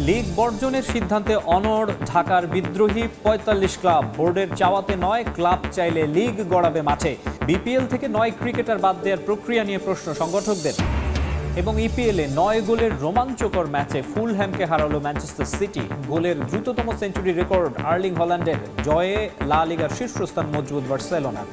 League বর্জনের সিদ্ধান্তে অনড় ঢাকার বিদ্রোহী ৪৫ ক্লাব। বোর্ডের চাওয়াতে নয়, ক্লাব চাইলে লিগ গড়াবে মাঠে। বিপিএল থেকে ৯ ক্রিকেটার বাদ দেওয়ার প্রক্রিয়া নিয়ে প্রশ্ন সংগঠকদের। এবং ইপিএলে ৯ গোলের রোমাঞ্চকর ম্যাচে ফুলহ্যামকে হারালো ম্যানচেস্টার সিটি। গোলের দ্রুততম সেঞ্চুরি রেকর্ড আর্লিং হল্যান্ডের। জয়ে লা লিগার শীর্ষস্থান মজবুত বার্সেলোনা।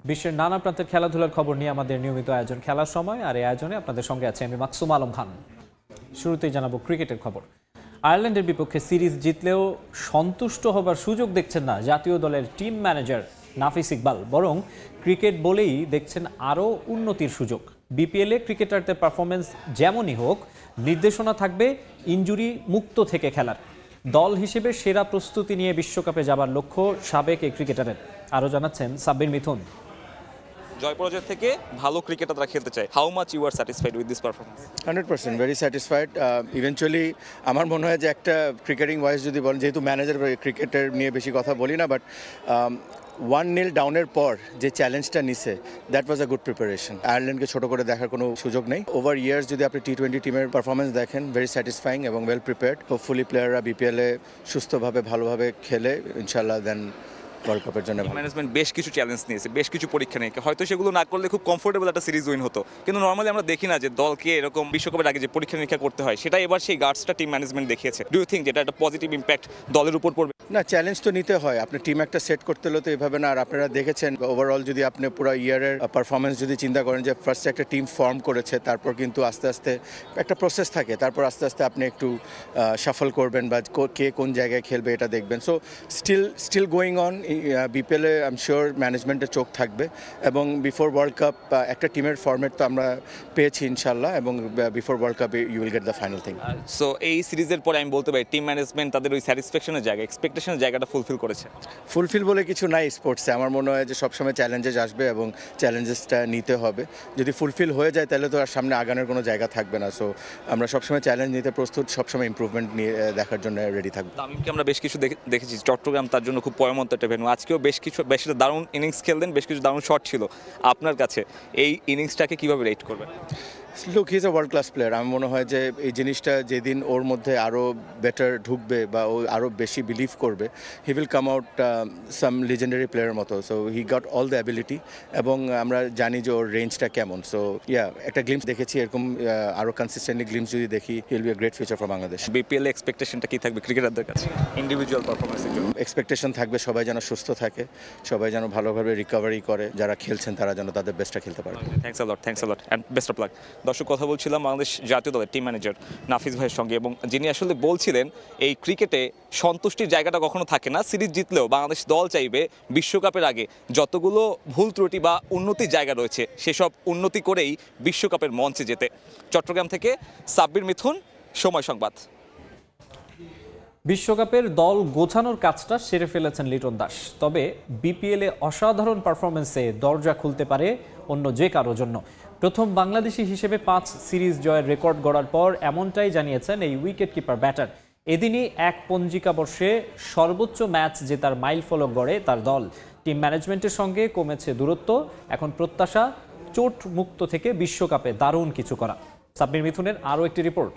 বিশ্বের নানা প্রান্তের খেলাধুলার খবর নিয়ে আমাদের নিয়মিত আয়োজন খেলার সময়, আর এই আয়োজনে আপনাদের সঙ্গে আছে আমি মাকসুম আলম খান। শুরুতেই জানাবো ক্রিকেটের খবর। আয়ারল্যান্ডের বিপক্ষে সিরিজ জিতলেও সন্তুষ্ট হবার সুযোগ দেখছেন না জাতীয় দলের টিম ম্যানেজার নাফিস ইকবাল, বরং ক্রিকেট বলেই দেখছেন আরও উন্নতির সুযোগ। বিপিএলে ক্রিকেটারদের পারফরমেন্স যেমনই হোক, নির্দেশনা থাকবে ইনজুরি মুক্ত থেকে খেলার। দল হিসেবে সেরা প্রস্তুতি নিয়ে বিশ্বকাপে যাবার লক্ষ্য সাবেক এই ক্রিকেটারের। আরও জানাচ্ছেন সাব্বির মিথুন। জয় পরাজয় থেকে ভালো ক্রিকেট তারা খেলতে চায়। How much you are satisfied with this performance? 100% very satisfied. Eventually আমার মনে হয় যে একটা ক্রিকেটিং ওয়াইজ যদি বলেন, যেহেতু ম্যানেজার ক্রিকেটের নিয়ে বেশি কথা বলি না, বাট 1-0 ডাউনের পর যে চ্যালেঞ্জটা নিছে, that was a good preparation. আয়ারল্যান্ডকে ছোট করে দেখার কোনো সুযোগ নেই। ওভার ইয়ার্স যদি আপনি টি-20 টিমের পারফরমেন্স দেখেন, ভেরি স্যাটিসফাইং এবং ওয়েল প্রিপেয়ার্ড। হোপফুলি প্লেয়াররা বিপিএলে সুস্থভাবে ভালোভাবে খেলে ইনশাল্লাহ দেন ওয়ার্ল্ড কাপের জন্য। ম্যানেজমেন্ট বেশ কিছু চ্যালেঞ্জ নিয়েছে, বেশ কিছু পরীক্ষা নিয়ে, হয়তো সেগুলো না করলে খুব কমফোর্টেবল একটা সিরিজ উইন হতো, কিন্তু নর্মালি আমরা দেখি না যে দলকে এরকম বিশ্বকাপের আগে যে পরীক্ষা নিরীক্ষা করতে হয়, সেটা এবার সেই গার্ডসটা টিম ম্যানেজমেন্ট দেখিয়েছে। ডু ইউ থিঙ্ক যেটা একটা পজিটিভ ইম্প্যাক্ট দলের উপর পড়বে? না, চ্যালেঞ্জ তো নিতে হয়। আপনি টিম একটা সেট করতে হলে তো এভাবে না। আর আপনারা দেখেছেন ওভারঅল যদি আপনি পুরো ইয়ারের পারফরমেন্স যদি চিন্তা করেন, যে ফার্স্টে একটা টিম ফর্ম করেছে, তারপর কিন্তু আস্তে আস্তে একটা প্রসেস থাকে, তারপর আস্তে আস্তে আপনি একটু শাফল করবেন বা কে কোন জায়গায় খেলবে এটা দেখবেন। So still going on. বিপিএলে আই এম শিওর ম্যানেজমেন্টের চোখ থাকবে, এবং বিফোর ওয়ার্ল্ড কাপ একটা টিমের ফরম্যাট তো আমরা পেয়েছি ইনশাল্লাহ, এবং before world cup you will get the final thing. So এই সিরিজের পরে আমি বলতে পারি টিম ম্যানেজমেন্ট তাদের ওই স্যাটিসফ্যাকশনের জায়গা, এক্সপেকটেশনের জায়গাটা ফুলফিল করেছে। ফুলফিল বলে কিছু নাই স্পোর্টসে। আমার মনে হয় যে সবসময় চ্যালেঞ্জেস আসবে এবং চ্যালেঞ্জেসটা নিতে হবে। যদি ফুলফিল হয়ে যায় তাহলে তো আর সামনে আগানোর কোনো জায়গা থাকবে না। সো আমরা সবসময় চ্যালেঞ্জ নিতে প্রস্তুত, সবসময় ইমপ্রুভমেন্ট নিয়ে দেখার জন্য রেডি থাকবো। তামিমকে আমরা বেশ কিছু দেখেছি, চট্টগ্রাম তার জন্য খুব পয়মন্ত একটা ভেন্যু। আজকেও বেশ দারুণ ইনিংস খেললেন, বেশ কিছু দারুণ শট ছিল। আপনার কাছে এই ইনিংসটাকে কিভাবে রেট করবেন? Look, he is a world class player. আমার মনে হয় যে এই জিনিসটা যেদিন ওর মধ্যে আরও বেটার ঢুকবে বা ও আরও বেশি বিলিভ করবে, he will come out some legendary প্লেয়ারের মতো। So he got all the ability, এবং আমরা জানি যে ওর রেঞ্জটা কেমন। সো একটা গ্লিমস দেখেছি, এরকম আরও কনসিস্টেন্টলি গ্লিমস যদি দেখি, he will be a great future for Bangladesh. BPL এক্সপেকটেশনটা কি থাকবে ক্রিকেটারদের কাছে ইন্ডিভিজুয়াল পারফরমেন্সের জন্য? এক্সপেকটেশন থাকবে সবাই যেন সুস্থ থাকে, সবাই যেন ভালোভাবে রিকভারি করে, যারা খেলছেন তারা যেন তাদের বেস্টটা খেলতে পারে। Thanks a lot and best of luck. দর্শক, কথা বলছিলাম বাংলাদেশ জাতীয় দলের টিম ম্যানেজার নাফিস ভাইয়ের সঙ্গে, এবং যিনি আসলে বলছিলেন এই ক্রিকেটে সন্তুষ্টির জায়গাটা কখনো থাকে না। সিরিজ জিতলেও বাংলাদেশ দল চাইবে বিশ্বকাপের আগে যতগুলো ভুল ত্রুটি বা উন্নতির জায়গা রয়েছে, সেসব উন্নতি করেই বিশ্বকাপের মঞ্চে যেতে। চট্টগ্রাম থেকে সাব্বির মিথুন, সময় সংবাদ। বিশ্বকাপের দল গোছানোর কাজটা সেরে ফেলেছেন লিটন দাস, তবে বিপিএলে অসাধারণ পারফরমেন্সে দরজা খুলতে পারে অন্য যে কারোর জন্য। প্রথম বাংলাদেশি হিসেবে 5 সিরিজ জয়ের রেকর্ড গড়ার পর এমনটাই জানিয়েছেন এই উইকেট কিপার ব্যাটার। এদিনই এক পঞ্জিকা বর্ষে সর্বোচ্চ ম্যাচ জেতার মাইল ফলক গড়ে তার দল। টিম ম্যানেজমেন্টের সঙ্গে কমেছে দূরত্ব, এখন প্রত্যাশা চোট মুক্ত থেকে বিশ্বকাপে দারুণ কিছু করা। সাব্বির মিথুনের আরও একটি রিপোর্ট।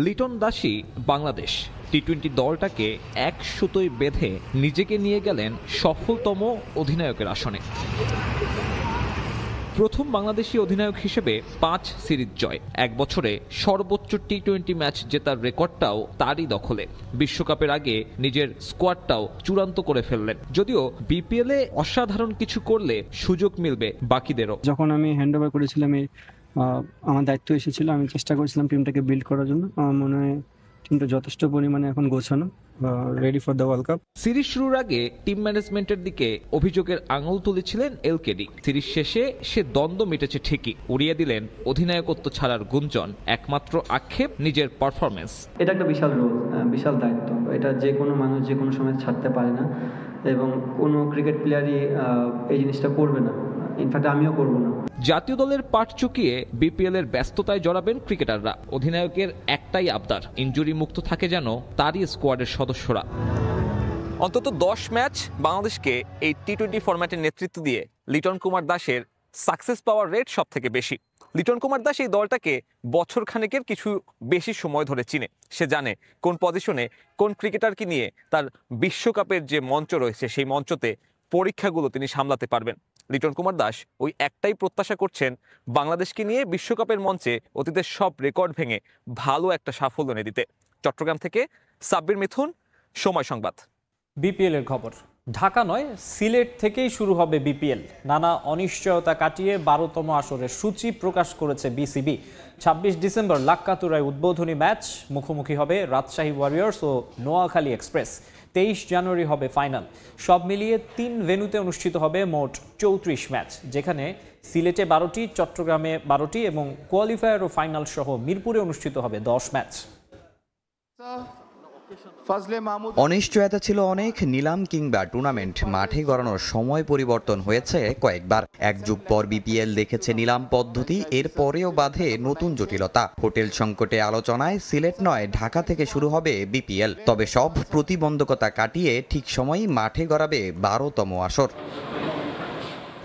লিটন দাসই বাংলাদেশ টি-20 দলটাকে এক সুতোয় বেঁধে নিজেকে নিয়ে গেলেন সফলতম অধিনায়কের আসনে। প্রথম বাংলাদেশি অধিনায়ক হিসেবে 5 সিরিজ জয়, এক বছরে সর্বোচ্চ টি-20 ম্যাচ জেতার রেকর্ডটাও তারই দখলে। বিশ্বকাপের আগে নিজের স্কোয়াডটাও চূড়ান্ত করে ফেললেন। যদিও বিপিএলে অসাধারণ কিছু করলে সুযোগ মিলবে বাকিদেরও। যখন আমি হ্যান্ড ওভার করেছিলাম, আমার দায়িত্ব এসেছিল, আমি চেষ্টা করেছিলাম টিমটাকে বিল্ড করার জন্য। আমার মনে হয় টিমটা যথেষ্ট পরিমাণে এখন গোছানো, ready for the world cup. Series শুরুর আগে টিম ম্যানেজমেন্টের দিকে অভিযোগের আঙুল তুলেছিলেন এলকেডি। সিরিজ শেষে সে দ্বন্দ্ব মিটেছে ঠিকই, উড়িয়ে দিলেন অধিনায়কত্ব ছাড়ার গুঞ্জন। একমাত্র আক্ষেপ নিজের পারফরমেন্স। এটা একটা বিশাল রোল, বিশাল দায়িত্ব। এটা যে কোনো মানুষ যে কোনো সময় ছাড়তে পারে না, এবং কোনো ক্রিকেট প্লেয়ারই এই জিনিসটা করবে না। ইনফ্যাক্ট আমিও করবো না। জাতীয় দলের পাট চুকিয়ে বিপিএল এর ব্যস্ততায় জড়াবেন ক্রিকেটাররা। অধিনায়কের একটাই আবদার, ইনজুরি মুক্ত থাকে যেন তারই স্কোয়াডের সদস্যরা। অন্তত 10 ম্যাচ বাংলাদেশকে এই টি-20 ফরম্যাটের নেতৃত্ব দিয়ে লিটন কুমার দাসের সাকসেস পাওয়ার রেট সব থেকে বেশি। লিটন কুমার দাস এই দলটাকে বছর খানেকের কিছু বেশি সময় ধরে চিনে। সে জানে কোন পজিশনে কোন ক্রিকেটারকে নিয়ে তার বিশ্বকাপের যে মঞ্চ রয়েছে সেই মঞ্চতে পরীক্ষাগুলো তিনি সামলাতে পারবেন। লিটন কুমার দাস ওই একটাই প্রত্যাশা করছেন, বাংলাদেশকে নিয়ে বিশ্বকাপের মঞ্চে অতীতের সব রেকর্ড ভেঙে ভালো একটা সাফল্য এনে দিতে। চট্টগ্রাম থেকে সাব্বির মিথুন, সময় সংবাদ। বিপিএল এর খবর। ঢাকা নয়, সিলেট থেকেই শুরু হবে বিপিএল। নানা অনিশ্চয়তা কাটিয়ে 12তম আসরের সূচি প্রকাশ করেছে বিসিবি। 26 ডিসেম্বর লাক্কাতুরায় উদ্বোধনী ম্যাচ, মুখোমুখি হবে রাজশাহী ওয়ারিয়র্স ও নোয়াখালী এক্সপ্রেস। 23 জানুয়ারি হবে ফাইনাল। সব মিলিয়ে 3 ভেন্যুতে অনুষ্ঠিত হবে মোট 34 ম্যাচ, যেখানে সিলেটে 12টি, চট্টগ্রামে 12টি এবং কোয়ালিফায়ার ও ফাইনাল সহ মিরপুরে অনুষ্ঠিত হবে 10 ম্যাচ। অনিশ্চয়তা ছিল অনেক। নিলাম কিংবা টুর্নামেন্ট মাঠে গড়ানোর সময় পরিবর্তন হয়েছে কয়েকবার। এক যুগ পর বিপিএল দেখেছে নিলাম পদ্ধতি, এর পরেও বাধে নতুন জটিলতা। হোটেল সংকটে আলোচনায় সিলেট নয়, ঢাকা থেকে শুরু হবে বিপিএল। তবে সব প্রতিবন্ধকতা কাটিয়ে ঠিক সময়ই মাঠে গড়াবে 12তম আসর।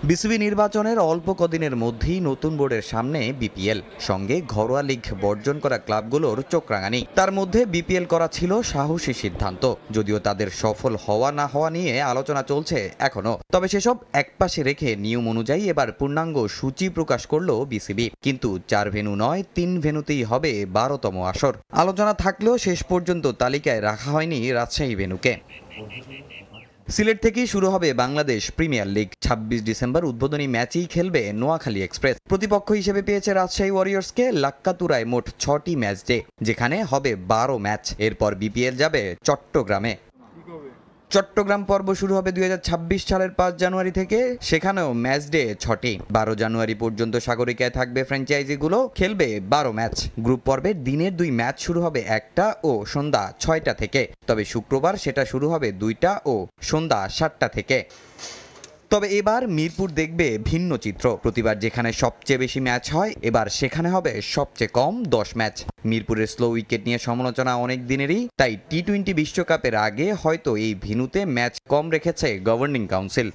বিসিবি নির্বাচনের অল্প কদিনের মধ্যেই নতুন বোর্ডের সামনে বিপিএল, সঙ্গে ঘরোয়া লিগ বর্জন করা ক্লাবগুলোর চোখরাঙানি। তার মধ্যে বিপিএল করা ছিল সাহসী সিদ্ধান্ত, যদিও তাদের সফল হওয়া না হওয়া নিয়ে আলোচনা চলছে এখনো। তবে সেসব একপাশে রেখে নিয়ম অনুযায়ী এবার পূর্ণাঙ্গ সূচি প্রকাশ করল বিসিবি। কিন্তু 4 ভেন্যু নয়, 3 ভেন্যুতেই হবে 12তম আসর। আলোচনা থাকলেও শেষ পর্যন্ত তালিকায় রাখা হয়নি রাজশাহী ভেন্যুকে। সিলেট থেকেই শুরু হবে বাংলাদেশ প্রিমিয়ার লিগ। 26 ডিসেম্বর উদ্বোধনী ম্যাচেই খেলবে নোয়াখালী এক্সপ্রেস। প্রতিপক্ষ হিসেবে পেয়েছে রাজশাহী ওয়ারিয়র্সকে। লাক্কাতুরায় মোট 6টি ম্যাচ ডে, যেখানে হবে 12 ম্যাচ। এরপর বিপিএল যাবে চট্টগ্রামে। চট্টগ্রাম পর্ব শুরু হবে 2026 সালের 5 জানুয়ারি থেকে। সেখানেও ম্যাচ ডে 6টি। 12 জানুয়ারি পর্যন্ত সাগরিকায় থাকবে ফ্র্যাঞ্চাইজিগুলো, খেলবে 12 ম্যাচ। গ্রুপ পর্বের দিনের 2 ম্যাচ শুরু হবে 1টা ও সন্ধ্যা 6টা থেকে। তবে শুক্রবার সেটা শুরু হবে 2টা ও সন্ধ্যা 7টা থেকে। তবে এবার মিরপুর দেখবে ভিন্ন চিত্র। প্রতিবার যেখানে সবচেয়ে বেশি ম্যাচ হয়, এবার সেখানে হবে সবচেয়ে কম 10 ম্যাচ। মিরপুরের স্লো উইকেট নিয়ে সমালোচনা অনেক দিনেরই, তাই টি-20 বিশ্বকাপের আগে হয়তো এই ভেন্যুতে ম্যাচ কম রেখেছে গভর্নিং কাউন্সিল।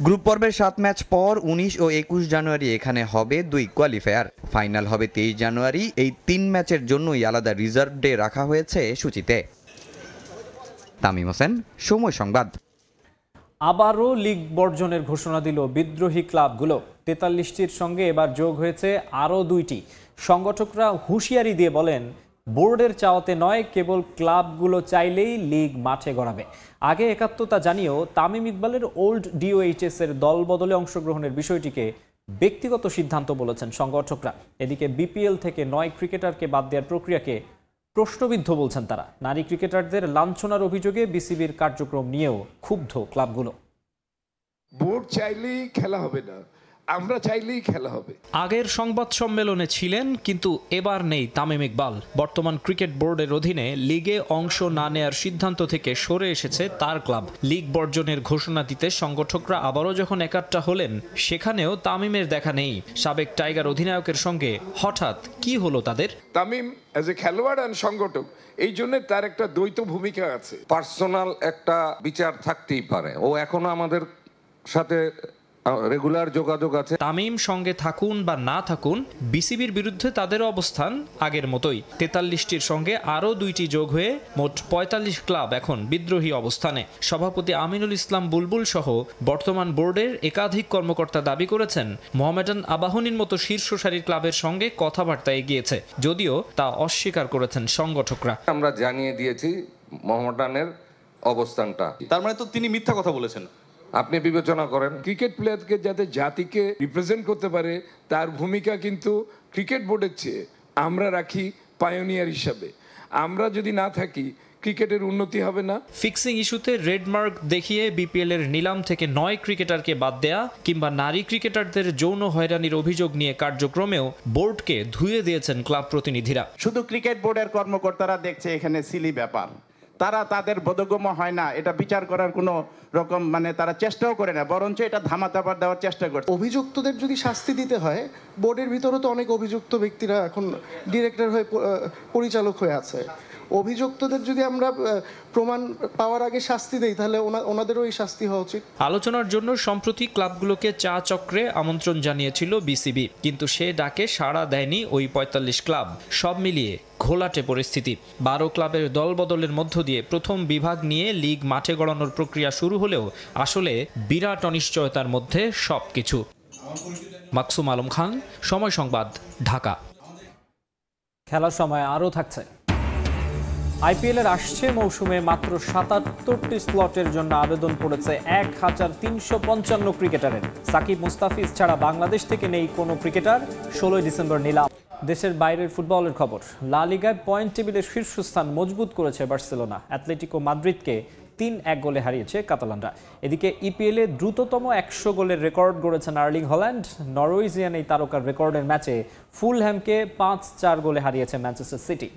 গ্রুপ পর্বের 7 ম্যাচ পর 19 ও 21 জানুয়ারি এখানে হবে 2 কোয়ালিফায়ার। ফাইনাল হবে 23 জানুয়ারি। এই 3 ম্যাচের জন্যই আলাদা রিজার্ভ ডে রাখা হয়েছে সূচিতে। তামিম হোসেন, সময় সংবাদ। আবারও লিগ বর্জনের ঘোষণা দিল বিদ্রোহী ক্লাবগুলো। 43টির সঙ্গে এবার যোগ হয়েছে আরও 2টি। সংগঠকরা হুঁশিয়ারি দিয়ে বলেন, বোর্ডের চাওয়াতে নয়, কেবল ক্লাবগুলো চাইলেই লিগ মাঠে গড়াবে। আগে একাত্মতা জানিয়েও তামিম ইকবালের ওল্ড ডিওএইচএস এর দল বদলে অংশগ্রহণের বিষয়টিকে ব্যক্তিগত সিদ্ধান্ত বলেছেন সংগঠকরা। এদিকে বিপিএল থেকে 9 ক্রিকেটারকে বাদ দেওয়ার প্রক্রিয়াকে প্রশ্নবিদ্ধ বলছেন তারা। নারী ক্রিকেটারদের লাঞ্ছনার অভিযোগে বিসিবির কার্যক্রম নিয়েও ক্ষুব্ধ ক্লাবগুলো। বোর্ড চাইলেই খেলা হবে না, আমরা চাইলেই খেলা হবে। আগের সংবাদ সম্মেলনে ছিলেন, কিন্তু এবার নেই তামিম ইকবাল। বর্তমান ক্রিকেট বোর্ডের অধীনে লিগে অংশ না নেয়ার সিদ্ধান্ত থেকে সরে এসেছে তার ক্লাব। লিগ বর্জনের ঘোষণা দিতে সংগঠকরা আবারও যখন একাট্টা হলেন, সেখানেও তামিমের দেখা নেই। সাবেক টাইগার অধিনায়কের সঙ্গে হঠাৎ কি হলো তাদের? তামিম অ্যাজ এ খেলোয়াড় আর সংগঠক, এই জন্য তার একটা দ্বৈত ভূমিকা আছে। পার্সোনাল একটা বিচার থাকতেই পারে, ও এখনো আমাদের সাথে রেগুলার যোগাযোগ আছে। তামিম সঙ্গে থাকুন বা না থাকুন, বিসিবির বিরুদ্ধে তাদের অবস্থান আগের মতোই। 43টির সঙ্গে আরও 2টি যোগ হয়ে মোট 45 ক্লাব এখন বিদ্রোহী অবস্থানে। সভাপতি আমিনুল ইসলাম বুলবুল সহ বর্তমান বোর্ডের একাধিক কর্মকর্তা দাবি করেছেন, মোহামেডান আবাহনীর মতো শীর্ষ সারির ক্লাবের সঙ্গে কথাবার্তা এগিয়েছে, যদিও তা অস্বীকার করেছেন সংগঠকরা। আমরা জানিয়ে দিয়েছি মোহামেডানের অবস্থানটা। তার মানে তো তিনি মিথ্যা কথা বলেছেন। আপনি বিবেচনা করেন। ক্রিকেট প্লেয়ারকে যাতে জাতিকে রিপ্রেজেন্ট করতে পারে, তার ভূমিকা কিন্তু ক্রিকেট বোর্ডের চেয়ে আমরা রাখি পায়োনিয়ার হিসাবে। আমরা যদি না থাকি, ক্রিকেটের উন্নতি হবে না। ফিক্সিং ইস্যুতে রেড মার্ক দেখিয়ে বিপিএল এর নিলাম থেকে 9 ক্রিকেটারকে বাদ দেয়া কিংবা নারী ক্রিকেটারদের যৌন হয়রানির অভিযোগ নিয়ে কার্যক্রমেও বোর্ডকে ধুয়ে দিয়েছেন ক্লাব প্রতিনিধিরা। শুধু ক্রিকেট বোর্ডের কর্মকর্তারা দেখছে এখানে সিলি ব্যাপার, তারা তাদের বোধগম্য হয় না, এটা বিচার করার কোনো রকম মানে তারা চেষ্টাও করে না, বরঞ্চ এটা ধামাচাপা দেওয়ার চেষ্টা করছে। অভিযুক্তদের যদি শাস্তি দিতে হয়, বোর্ডের ভিতরে তো অনেক অভিযুক্ত ব্যক্তিরা এখন ডিরেক্টর হয়ে পরিচালক হয়ে আছে। অভিযুক্তদের যদি আমরা প্রমাণ পাওয়ার আগে শাস্তি দেই, তাহলে ওনাদেরও এই শাস্তি হওয়া উচিত। আলোচনার জন্য সম্প্রতি ক্লাবগুলোকে চা চক্রে আমন্ত্রণ জানিয়েছিল বিসিবি, কিন্তু সে ডাকে সাড়া দেয়নি ওই ৪৫ ক্লাব। সব মিলিয়ে ঘোলাটে পরিস্থিতি। ১২ ক্লাবের দলবদলের মধ্য দিয়ে প্রথম বিভাগ নিয়ে লিগ মাঠে গড়ানোর প্রক্রিয়া শুরু হলেও আসলে বিরাট অনিশ্চয়তার মধ্যে সবকিছু। মাকসুম আলম খান, সময় সংবাদ, ঢাকা। খেলার সময় আরও থাকছে। আইপিএলের আসছে মৌসুমে মাত্র ৭৭টি স্লটের জন্য আবেদন পড়েছে ১,৩৫৫ ক্রিকেটারের। সাকিব মুস্তাফিজ ছাড়া বাংলাদেশ থেকে নেই কোনো ক্রিকেটার। ১৬ ডিসেম্বর নিলাম। দেশের বাইরের ফুটবলের খবর। লা লিগায় পয়েন্ট টেবিলের শীর্ষস্থান মজবুত করেছে বার্সেলোনা। অ্যাটলেটিকো মাদ্রিদকে ৩-১ গোলে হারিয়েছে কাতালানরা। এদিকে ইপিএলে দ্রুততম ১০০ গোলের রেকর্ড গড়েছেন আর্লিং হল্যান্ড। নরওয়েজিয়ান এই তারকার রেকর্ডের ম্যাচে ফুলহ্যামকে ৫-৪ গোলে হারিয়েছে ম্যানচেস্টার সিটি।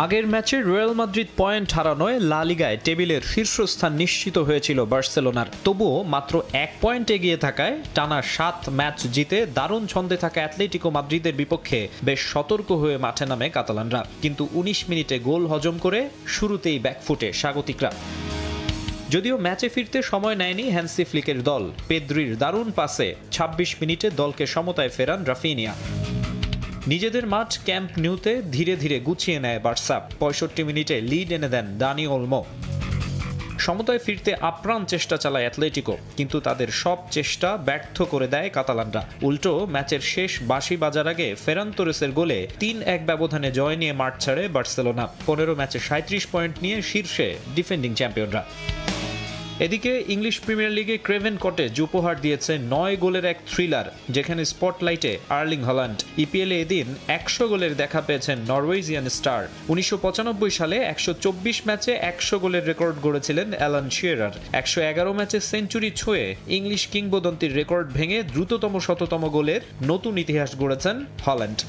আগের ম্যাচে রিয়াল মাদ্রিদ পয়েন্ট হারানোয় লা লিগায় টেবিলের শীর্ষস্থান নিশ্চিত হয়েছিল বার্সেলোনার। তবুও মাত্র ১ পয়েন্ট এগিয়ে থাকায় টানা ৭ ম্যাচ জিতে দারুণ ছন্দে থাকা অ্যাটলেটিকো মাদ্রিদের বিপক্ষে বেশ সতর্ক হয়ে মাঠে নামে কাতালানরা। কিন্তু ১৯ মিনিটে গোল হজম করে শুরুতেই ব্যাকফুটে স্বাগতিকরা। যদিও ম্যাচে ফিরতে সময় নেয়নি হ্যান্সি ফ্লিকের দল। পেদ্রির দারুণ পাসে ২৬ মিনিটে দলকে সমতায় ফেরান রাফিনিয়া। নিজেদের মাঠ ক্যাম্প নিউতে ধীরে ধীরে গুছিয়ে নেয় বার্সা। ৬৫ মিনিটে লিড এনে দেন দানি ওলমো। সমতায় ফিরতে আপ্রাণ চেষ্টা চালায় অ্যাটলেটিকো, কিন্তু তাদের সব চেষ্টা ব্যর্থ করে দেয় কাতালানরা। উল্টো ম্যাচের শেষ বাঁশি বাজার আগে ফেরান তোরেসের গোলে ৩-১ ব্যবধানে জয় নিয়ে মাঠ ছাড়ে বার্সেলোনা। ১৫ ম্যাচে ৩৭ পয়েন্ট নিয়ে শীর্ষে ডিফেন্ডিং চ্যাম্পিয়নরা। এদিকে ইংলিশ প্রিমিয়ার লিগে ক্রেভেন কটেজ উপহার দিয়েছে ৯ গোলের এক থ্রিলার, যেখানে স্পটলাইটে আর্লিং হল্যান্ড। ইপিএলে এদিন ১০০ গোলের দেখা পেয়েছেন নরওয়েজিয়ান স্টার। ১৯৯৫ সালে ১২৪ ম্যাচে ১০০ গোলের রেকর্ড গড়েছিলেন অ্যালান শিয়ারার। ১১১ ম্যাচে সেঞ্চুরি ছুঁয়ে ইংলিশ কিংবদন্তির রেকর্ড ভেঙে দ্রুততম শততম গোলের নতুন ইতিহাস গড়েছেন হল্যান্ড।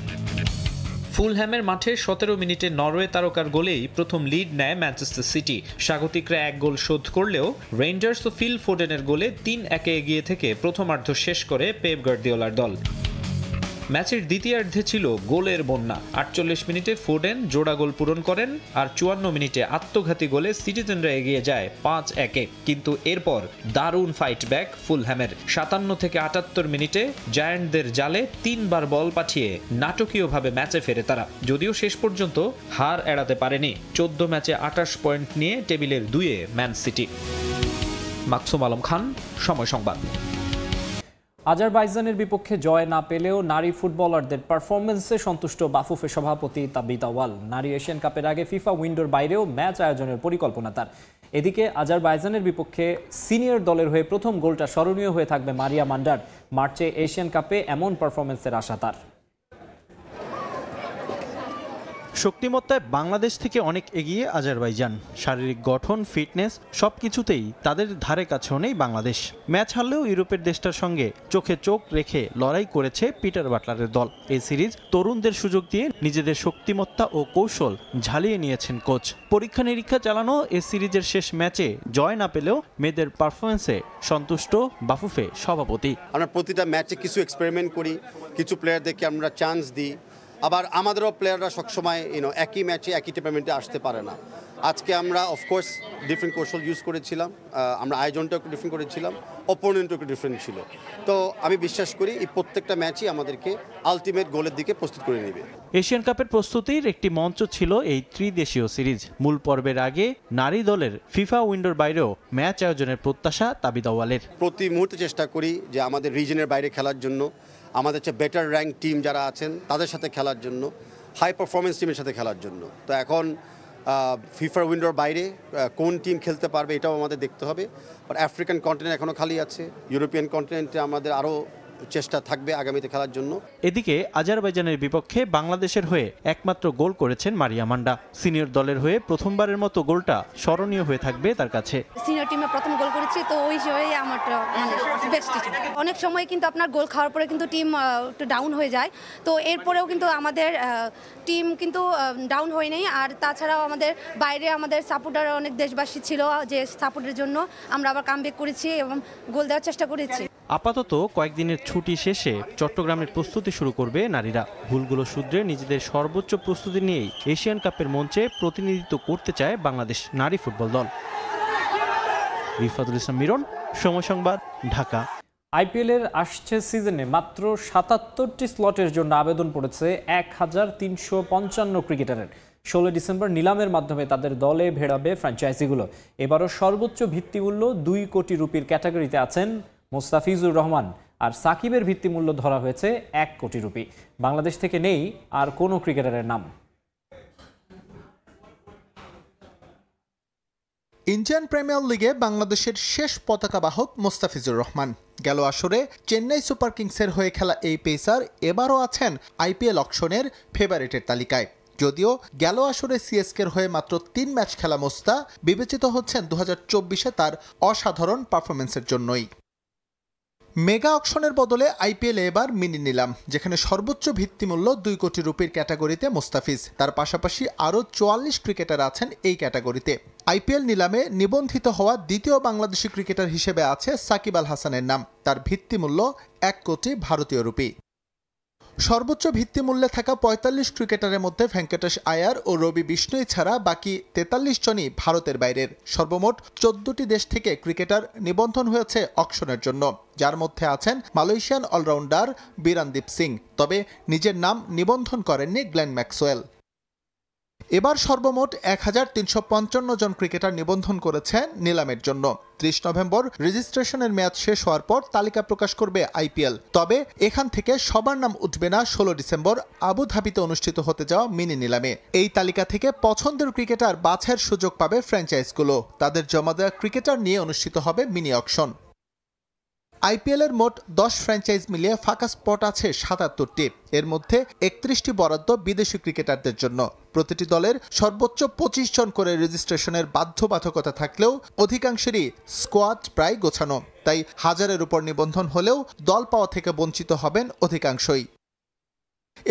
ফুলহ্যামের মাঠে ১৭ মিনিটে নরওয়ে তারকার গোলেই প্রথম লিড নেয় ম্যানচেস্টার সিটি। স্বাগতিকরা ১ গোল শোধ করলেও রেঞ্জার্স ও ফিল ফোডেনের গোলে ৩-১ এগিয়ে থেকে প্রথমার্ধ শেষ করে পেপ গার্দিওলার দল। ম্যাচের দ্বিতীয়ার্ধে ছিল গোলের বন্যা। ৪৮ মিনিটে ফোডেন জোড়া গোল পূরণ করেন, আর ৫৪ মিনিটে আত্মঘাতী গোলে সিটিজেনরা এগিয়ে যায় ৫-১-এ। কিন্তু এরপর দারুণ ফাইট ব্যাক ফুলহ্যামের। ৫৭ থেকে ৭৮ মিনিটে জায়ান্টদের জালে ৩ বার বল পাঠিয়ে নাটকীয়ভাবে ম্যাচে ফেরে তারা। যদিও শেষ পর্যন্ত হার এড়াতে পারেনি। ১৪ ম্যাচে ২৮ পয়েন্ট নিয়ে টেবিলের ২-এ ম্যান সিটি। মাকসুম আলম খান, সময় সংবাদ। আজারবাইজানের বিপক্ষে জয় না পেলেও নারী ফুটবলারদের পারফরমেন্সে সন্তুষ্ট বাফুফে সভাপতি তাবিত আওয়াল। নারী এশিয়ান কাপের আগে ফিফা উইন্ডোর বাইরেও ম্যাচ আয়োজনের পরিকল্পনা তার। এদিকে আজারবাইজানের বিপক্ষে সিনিয়র দলের হয়ে প্রথম গোলটা স্মরণীয় হয়ে থাকবে মারিয়া মান্ডার। মার্চে এশিয়ান কাপে এমন পারফরমেন্সের আশা তার। শক্তিমত্তায় বাংলাদেশ থেকে অনেক এগিয়ে আজারবাইজান। শারীরিক গঠন, ফিটনেস সবকিছুতেই তাদের ধারে কাছেও নেই বাংলাদেশ। ম্যাচ হারলেও ইউরোপের দেশটার সঙ্গে চোখে চোখ রেখে লড়াই করেছে পিটার বাটলারের দল। এই সিরিজ তরুণদের সুযোগ দিয়ে নিজেদের শক্তিমত্তা ও কৌশল ঝালিয়ে নিয়েছেন কোচ। পরীক্ষা নিরীক্ষা চালানো এই সিরিজের শেষ ম্যাচে জয় না পেলেও মেয়েদের পারফরমেন্সে সন্তুষ্ট বাফুফে সভাপতি। আমরা প্রতিটা ম্যাচে কিছু এক্সপেরিমেন্ট করি, কিছু প্লেয়ারদেরকে আমরা চান্স দিই। আবার আমাদেরও প্লেয়াররা সবসময় একই ম্যাচে একই টুর্নামেন্টে আসতে পারে না। আজকে আমরা অফকোর্স ডিফারেন্ট কৌশল ইউজ করেছিলাম, আমরা আয়োজনটা একটু ডিফারেন্ট করেছিলাম, অপোনেন্টও একটু ডিফারেন্ট ছিল। তো আমি বিশ্বাস করি এই প্রত্যেকটা ম্যাচই আমাদেরকে আলটিমেট গোলের দিকে প্রস্তুত করে নেবে। এশিয়ান কাপের প্রস্তুতির একটি মঞ্চ ছিল এই ত্রিদেশীয় সিরিজ। মূল পর্বের আগে নারী দলের ফিফা উইন্ডোর বাইরেও ম্যাচ আয়োজনের প্রত্যাশা তাবিত আওয়ালের। প্রতি মুহূর্তে চেষ্টা করি যে আমাদের রিজনের বাইরে খেলার জন্য, আমাদের চেয়ে বেটার র্যাঙ্ক টিম যারা আছেন তাদের সাথে খেলার জন্য, হাই পারফরমেন্স টিমের সাথে খেলার জন্য। তো এখন ফিফা উইন্ডোর বাইরে কোন টিম খেলতে পারবে এটাও আমাদের দেখতে হবে। বাট আফ্রিকান কন্টিনেন্ট এখনও খালি আছে, ইউরোপিয়ান কন্টিনেন্টে আমাদের আরও চেষ্টা থাকবে আগামীতে খেলার জন্য। এদিকে আজারবাইজানের বিপক্ষে বাংলাদেশের হয়ে একমাত্র গোল করেছেন মারিয়া মান্ডা। সিনিয়র দলের হয়ে প্রথমবারের মতো গোলটা স্মরণীয় হয়ে থাকবে তার কাছে। সিনিয়র টিমে প্রথম গোল করেছি, তো ওই হিসেবেই আমার বেস্ট। অনেক সময় কিন্তু আপনার গোল খাওয়ার পরে কিন্তু টিম একটু ডাউন হয়ে যায়, তো এরপরেও কিন্তু আমাদের টিম কিন্তু ডাউন হয় নাই। আর তাছাড়াও আমাদের বাইরে আমাদের সাপোর্টার অনেক দেশবাসী ছিল, যে সাপোর্টের জন্য আমরা আবার কামব্যাক করেছি এবং গোল দেওয়ার চেষ্টা করেছি। আপাতত কয়েকদিনের ছুটি শেষে চট্টগ্রামের প্রস্তুতি শুরু করবে নারীরা। ভুলগুলো শুধরে নিজেদের সর্বোচ্চ প্রস্তুতি নিয়েই এশিয়ান কাপের মঞ্চে প্রতিনিধিত্ব করতে চায় বাংলাদেশ নারী ফুটবল দল। রিফাতুল ইসলাম মিরন, সময় সংবাদ, ঢাকা। আইপিএলের আসছে সিজনে মাত্র ৭৭টি স্লটের জন্য আবেদন পড়েছে ১,৩৫৫ ক্রিকেটারের। ১৬ ডিসেম্বর নিলামের মাধ্যমে তাদের দলে ভেড়াবে ফ্র্যাঞ্চাইজিগুলো। এবারও সর্বোচ্চ ভিত্তিমূল্য ২ কোটি রুপির ক্যাটাগরিতে আছেন মোস্তাফিজুর রহমান, আর সাকিবের ভিত্তিমূল্য ধরা হয়েছে ১ কোটি রুপি। বাংলাদেশ থেকে নেই আর কোনো ক্রিকেটারের নাম। ইন্ডিয়ান প্রিমিয়ার লিগে বাংলাদেশের শেষ পতাকাবাহক মোস্তাফিজুর রহমান। গেল আসরে চেন্নাই সুপার কিংসের হয়ে খেলা এই পেসার এবারও আছেন আইপিএল অকশনের ফেভারিটের তালিকায়। যদিও গেল আসরে সিএসকের হয়ে মাত্র ৩ ম্যাচ খেলা মোস্তা বিবেচিত হচ্ছেন ২০২৪-এ তার অসাধারণ পারফরমেন্সের জন্যই। মেগা অকশনের বদলে আইপিএল এবার মিনি নিলাম, যেখানে সর্বোচ্চ ভিত্তিমূল্য ২ কোটি রুপির ক্যাটাগরিতে মোস্তাফিজ। তার পাশাপাশি আরও ৪৪ ক্রিকেটার আছেন এই ক্যাটাগরিতে। আইপিএল নিলামে নিবন্ধিত হওয়া দ্বিতীয় বাংলাদেশি ক্রিকেটার হিসেবে আছে সাকিব আল হাসানের নাম। তার ভিত্তিমূল্য ১ কোটি ভারতীয় রুপি। সর্বোচ্চ ভিত্তিমূল্যে থাকা ৪৫ ক্রিকেটারের মধ্যে ভেঙ্কটেশ আয়ার ও রবি বিষ্ণুই ছাড়া বাকি ৪৩ জনই ভারতের বাইরের। সর্বমোট ১৪টি দেশ থেকে ক্রিকেটার নিবন্ধন হয়েছে অকশনের জন্য, যার মধ্যে আছেন মালয়েশিয়ান অলরাউন্ডার বিরানদীপ সিং। তবে নিজের নাম নিবন্ধন করেননি গ্লেন ম্যাক্সওয়েল। এবার সর্বমোট ১,৩৫৫ জন ক্রিকেটার নিবন্ধন করেছে নিলামের জন্য। ৩০ নভেম্বর রেজিস্ট্রেশনের মেয়াদ শেষ হওয়ার পর তালিকা প্রকাশ করবে আইপিএল। তবে এখান থেকে সবার নাম উঠবে না ১৬ ডিসেম্বর আবুধাবিতে অনুষ্ঠিত হতে যাওয়া মিনি নিলামে। এই তালিকা থেকে পছন্দের ক্রিকেটার বাছাইয়ের সুযোগ পাবে ফ্র্যাঞ্চাইজগুলো। তাদের জমা দেওয়া ক্রিকেটার নিয়ে অনুষ্ঠিত হবে মিনি অকশন। আইপিএলের মোট ১০ ফ্র্যাঞ্চাইজ মিলিয়ে ফাঁকা স্পট আছে ৭৭টি। এর মধ্যে ৩১টি বরাদ্দ বিদেশি ক্রিকেটারদের জন্য। প্রতিটি দলের সর্বোচ্চ ২৫ জন করে রেজিস্ট্রেশনের বাধ্যবাধকতা থাকলেও অধিকাংশেরই স্কোয়াড প্রায় গোছানো। তাই হাজারের উপর নিবন্ধন হলেও দল পাওয়া থেকে বঞ্চিত হবেন অধিকাংশই।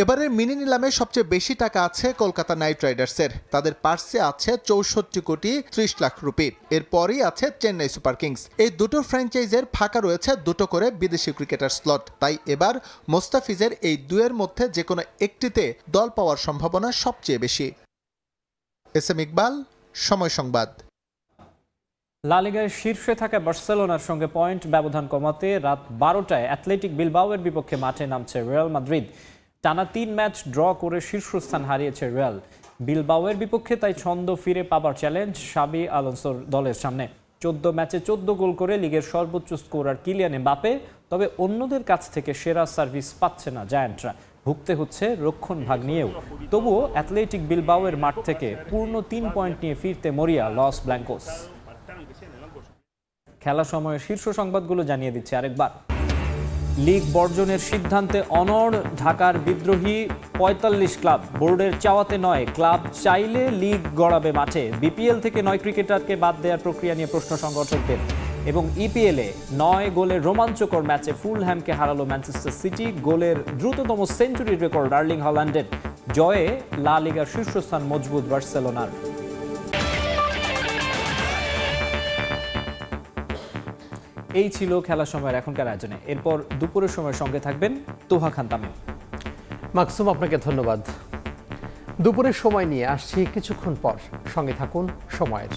এবারের মিনি নিলামে সবচেয়ে বেশি টাকা আছে কলকাতা নাইট রাইডার্সের। তাদের পার্সে আছে ৬৪ কোটি ৩০ লাখ রুপি। এরপরই আছে চেন্নাই সুপার কিংস। এই দুটো ফ্র্যাঞ্চাইজের ফাঁকা রয়েছে ২টো করে বিদেশি ক্রিকেটার স্লট। তাই এবার মোস্তাফিজের এই দুয়ের মধ্যে যে কোনো একটিতে দল পাওয়ার সম্ভাবনা সবচেয়ে বেশি। এস এম ইকবাল, সময় সংবাদ। লা লিগায় শীর্ষে থাকা বার্সেলোনার সঙ্গে পয়েন্ট ব্যবধান কমাতে রাত ১২টায় অ্যাথলেটিক বিলবাওয়ের বিপক্ষে মাঠে নামছে রিয়াল মাদ্রিদ। টানা ৩ ম্যাচ ড্র করে শীর্ষস্থান হারিয়েছে রিয়াল। বিলবাওয়ের বিপক্ষে তাই ছন্দ ফিরে পাবার চ্যালেঞ্জ শাবি আলোনসোর দলের সামনে। ১৪ ম্যাচে ১৪ গোল করে লিগের সর্বোচ্চ স্কোরার কিলিয়ান এমবাপে। তবে অন্যদের কাছ থেকে সেরা সার্ভিস পাচ্ছে না জায়ান্টরা। ভুগতে হচ্ছে রক্ষণভাগ নিয়েও। তবুও অ্যাথলেটিক বিলবাওয়ের মাঠ থেকে পূর্ণ ৩ পয়েন্ট নিয়ে ফিরতে মরিয়া লস ব্ল্যাঙ্কোস। খেলা সময়ে শীর্ষ সংবাদগুলো জানিয়ে দিচ্ছে আরেকবার। লিগ বর্জনের সিদ্ধান্তে অনড় ঢাকার বিদ্রোহী ৪৫ ক্লাব। বোর্ডের চাওয়াতে নয়, ক্লাব চাইলে লিগ গড়াবে মাঠে। বিপিএল থেকে ৯ ক্রিকেটারকে বাদ দেওয়ার প্রক্রিয়া নিয়ে প্রশ্ন সংগঠকদের। এবং ইপিএলে ৯ গোলের রোমাঞ্চকর ম্যাচে ফুলহ্যামকে হারালো ম্যানচেস্টার সিটি। গোলের দ্রুততম সেঞ্চুরির রেকর্ড আর্লিং হল্যান্ডের। জয়ে লা লিগার শীর্ষস্থান মজবুত বার্সেলোনার। এই ছিল খেলা সময়ের এখনকার আয়োজনে। এরপর দুপুরের সময়ের সঙ্গে থাকবেন তোহা খান তামিম। মাকসুম, আপনাকে ধন্যবাদ। দুপুরের সময় নিয়ে আসছি কিছুক্ষণ পর। সঙ্গে থাকুন সময়ের।